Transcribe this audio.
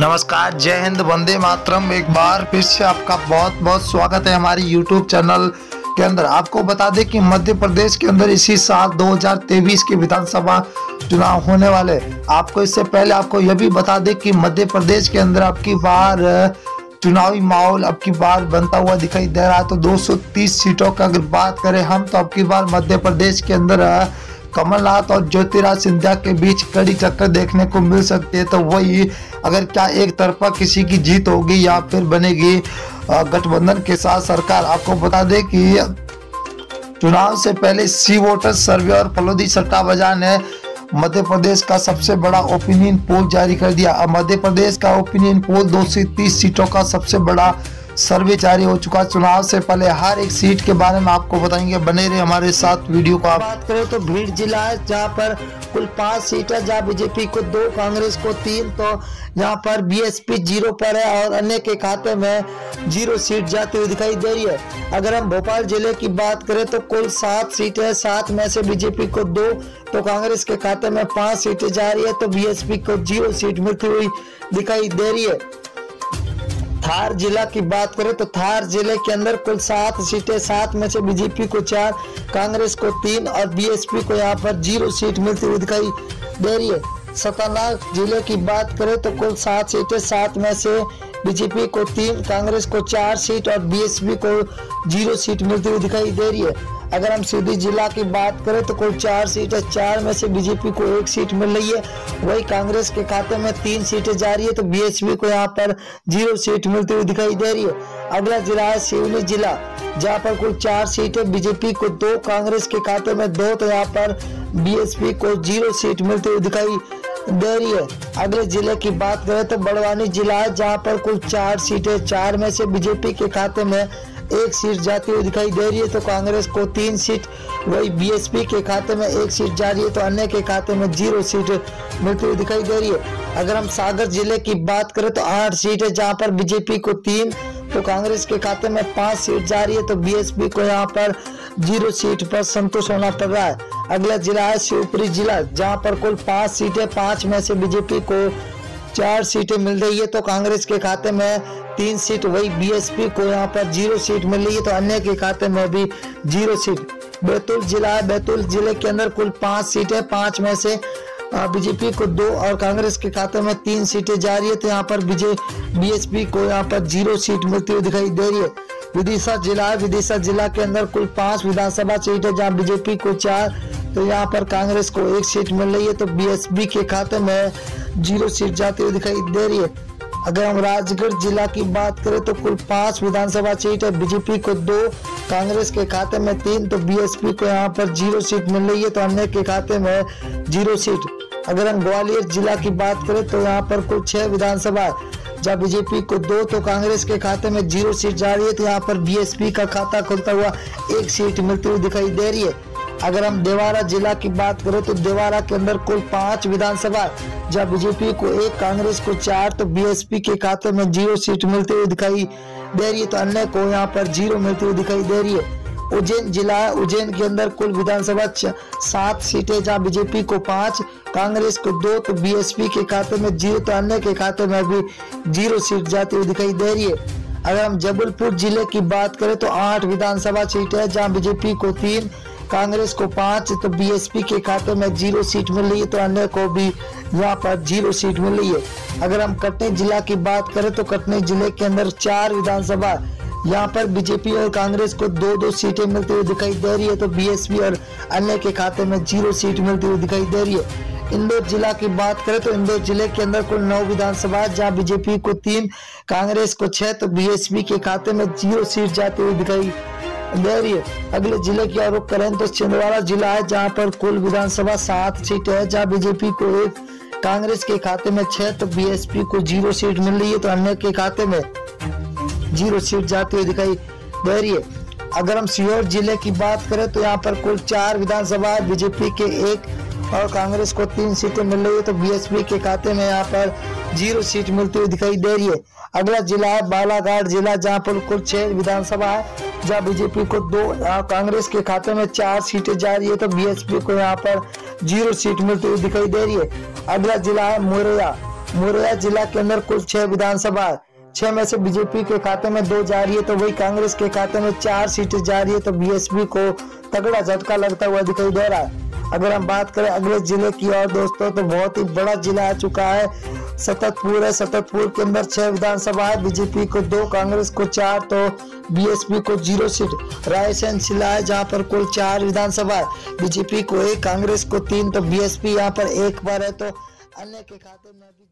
नमस्कार, जय हिंद, वंदे मातरम। एक बार फिर से आपका बहुत बहुत स्वागत है हमारी यूट्यूब चैनल के अंदर। आपको बता दें कि मध्य प्रदेश के अंदर इसी साल 2023 के विधानसभा चुनाव होने वाले। आपको इससे पहले आपको यह भी बता दें कि मध्य प्रदेश के अंदर अब की बार चुनावी माहौल अब की बार बनता हुआ दिखाई दे रहा है। तो 230 सीटों का अगर बात करें हम, तो अब की बार मध्य प्रदेश के अंदर कमलनाथ और ज्योतिरादित्य सिंधिया के बीच कड़ी टक्कर देखने को मिल सकती है। तो वही अगर क्या एक तरफा किसी की जीत होगी या फिर बनेगी गठबंधन के साथ सरकार। आपको बता दें कि चुनाव से पहले सी वोटर सर्वे और फलोदी सट्टा बाजार ने मध्य प्रदेश का सबसे बड़ा ओपिनियन पोल जारी कर दिया। अब मध्य प्रदेश का ओपिनियन पोल 230 सीटों का सबसे बड़ा सर्वे जारी हो चुका। चुनाव से पहले हर एक सीट के बारे में आपको बताएंगे, बने रहे हमारे साथ वीडियो को। बात करें तो भीड़ जिला है जहां पर कुल 5 सीट है, जहां बीजेपी को 2, कांग्रेस को 3, तो यहाँ पर बीएसपी 0 पर है और अन्य के खाते में 0 सीट जाती हुई दिखाई दे रही है। अगर हम भोपाल जिले की बात करें तो कुल 7 सीटें है, 7 में से बीजेपी को 2, तो कांग्रेस के खाते में 5 सीटें जा रही है, तो बीएसपी को 0 सीट मिलती हुई दिखाई दे रही है। धार जिला की बात करें तो धार जिले के अंदर कुल 7 सीटें, 7 में से बीजेपी को 4, कांग्रेस को 3 और बीएसपी को यहाँ पर 0 सीट मिलती हुई दिखाई दे रही है। सतानाथ जिले की बात करें तो कुल 7 सीटें, 7 में से बीजेपी को 3, कांग्रेस को 4 सीट और बीएसपी को 0 सीट मिलती हुई दिखाई दे रही है। अगर हम सीधी जिला की बात करें तो कुल 4 सीटें, 4 में से बीजेपी को 1 सीट मिल रही है, वही कांग्रेस के खाते में 3 सीटें जा रही है, तो बीएसपी को यहाँ पर 0 सीट मिलती हुई दिखाई दे रही है। अगला जिला है सिवनी जिला, जहाँ पर कुल 4 सीटें, बीजेपी को 2, कांग्रेस के खाते में 2, तो यहाँ पर बीएसपी को 0 सीट मिलती हुई दिखाई दे रही है। अगले जिले की बात करें तो बड़वानी जिला है, जहाँ पर कुल 4 सीटें, 4 में से बीजेपी के खाते में 1 सीट जाती हुई दिखाई दे रही है, तो कांग्रेस को 3 सीट, वही बीएसपी के खाते में 1 सीट जा रही है, तो अन्य के खाते में 0 सीट मिलती हुई दिखाई दे रही है। अगर हम सागर जिले की बात करें तो 8 सीट है, जहां पर बीजेपी को 3, तो कांग्रेस के खाते में 5 सीट जा रही है, तो बीएसपी को यहाँ पर 0 सीट पर संतोष होना पड़ रहा है। अगला जिला है शिवपुरी जिला, जहाँ पर कुल 5 सीटें, 5 में से बीजेपी को 4 सीटें मिल रही है, तो कांग्रेस के खाते में 3 सीट, वही बीएसपी को यहाँ पर 0 सीट मिल रही है, तो अन्य के खाते में भी 0 सीट। बैतूल जिला है, बैतूल जिले के अंदर कुल 5 सीटें, 5 में से बीजेपी को 2 और कांग्रेस के खाते में 3 सीटें जा रही है, तो यहाँ पर बीएसपी को यहाँ पर 0 सीट मिलती हुई दिखाई दे रही है। विदिशा जिला है, विदिशा जिला के अंदर कुल 5 विधानसभा सीट है, जहाँ बीजेपी को 4, तो यहाँ पर कांग्रेस को 1 सीट मिल रही है, तो बीएसपी के खाते में 0 सीट जाती हुई दिखाई दे रही है। अगर हम राजगढ़ जिला की बात करें तो कुल 5 विधानसभा सीट है, बीजेपी को 2, कांग्रेस के खाते में 3, तो बीएसपी को यहाँ पर 0 सीट मिल रही है, तो अन्य के खाते में 0 सीट। अगर हम ग्वालियर जिला की बात करें तो यहाँ पर कुल 6 विधानसभा, जहाँ बीजेपी को 2, तो कांग्रेस के खाते में 0 सीट जा रही है, तो यहाँ पर बीएसपी का खाता खुलता हुआ 1 सीट मिलती हुई दिखाई दे रही है। अगर हम देवारा जिला की बात करें तो देवारा के अंदर कुल 5 विधानसभा, जहाँ बीजेपी को 1, कांग्रेस को 4, तो बीएसपी के खाते में 0 सीट मिलती हुई दिखाई दे रही है, तो अन्य को यहाँ पर 0 मिलती हुई दिखाई दे रही है। उज्जैन जिला है, उज्जैन के अंदर कुल विधानसभा 7 सीटें, जहाँ बीजेपी को 5, कांग्रेस को 2, तो बीएसपी के खाते में 0, तो अन्य के खाते में भी 0 सीट जाती हुई दिखाई दे रही है। अगर हम जबलपुर जिले की बात करें तो 8 विधानसभा सीटें है, जहाँ बीजेपी को 3, कांग्रेस को 5, तो बीएसपी के खाते में 0 सीट मिल रही है, तो अन्य को भी यहाँ पर 0 सीट मिल रही है। अगर हम कटनी जिला की बात करें तो कटनी जिले के अंदर 4 विधानसभा, यहाँ पर बीजेपी और कांग्रेस को 2-2 सीटें मिलती हुई दिखाई दे रही है, तो बीएसपी और अन्य के खाते में 0 सीट मिलती हुई दिखाई दे रही है। इंदौर जिला की बात करें तो इंदौर जिले के अंदर कुल 9 विधानसभा, जहाँ बीजेपी को 3, कांग्रेस को 6, तो बीएसपी के खाते में 0 सीट जाती हुई दिखाई दे रही है। अगले जिले की रुख करें तो छिंदवाड़ा जिला है, जहाँ पर कुल विधानसभा 7 सीटें है, जहाँ बीजेपी को 1, कांग्रेस के खाते में 6, तो बीएसपी को 0 सीट मिल रही है, तो अन्य के खाते में 0 सीट जाती हुई दिखाई दे रही है। अगर हम सीहोर जिले की बात करें तो यहाँ पर कुल 4 विधानसभा, बीजेपी के 1 और कांग्रेस को 3 सीटें मिल रही है, तो बीएसपी के खाते में यहाँ पर 0 सीट मिलती हुई दिखाई दे रही है। अगला जिला है बालाघाट जिला, जहाँ पर कुल 6 विधानसभा है, जहाँ बीजेपी को 2, कांग्रेस के खाते में 4 सीटें जा रही है, तो बीएसपी को यहाँ पर 0 सीट मिलती हुई दिखाई दे रही है। अगला जिला है मोरैया, मुरैना जिला के अंदर कुल 6 विधानसभा, 6 में से बीजेपी के खाते में 2 जा रही है, तो वही कांग्रेस के खाते में 4 सीटें जा रही है। तो बीएसपी को तगड़ा झटका लगता हुआ दिखाई दे रहा है। अगर हम बात करें अगले जिले की और दोस्तों, तो बहुत ही बड़ा जिला आ चुका है, सततपुर है। सततपुर के अंदर 6 विधानसभा है, बीजेपी को 2, कांग्रेस को 4, तो बीएसपी को 0 सीट। रायसेन जिला है जहां पर कुल 4 विधानसभा है, बीजेपी को 1, कांग्रेस को 3, तो बीएसपी यहां पर 1 पर है। तो अन्य के खाते में भी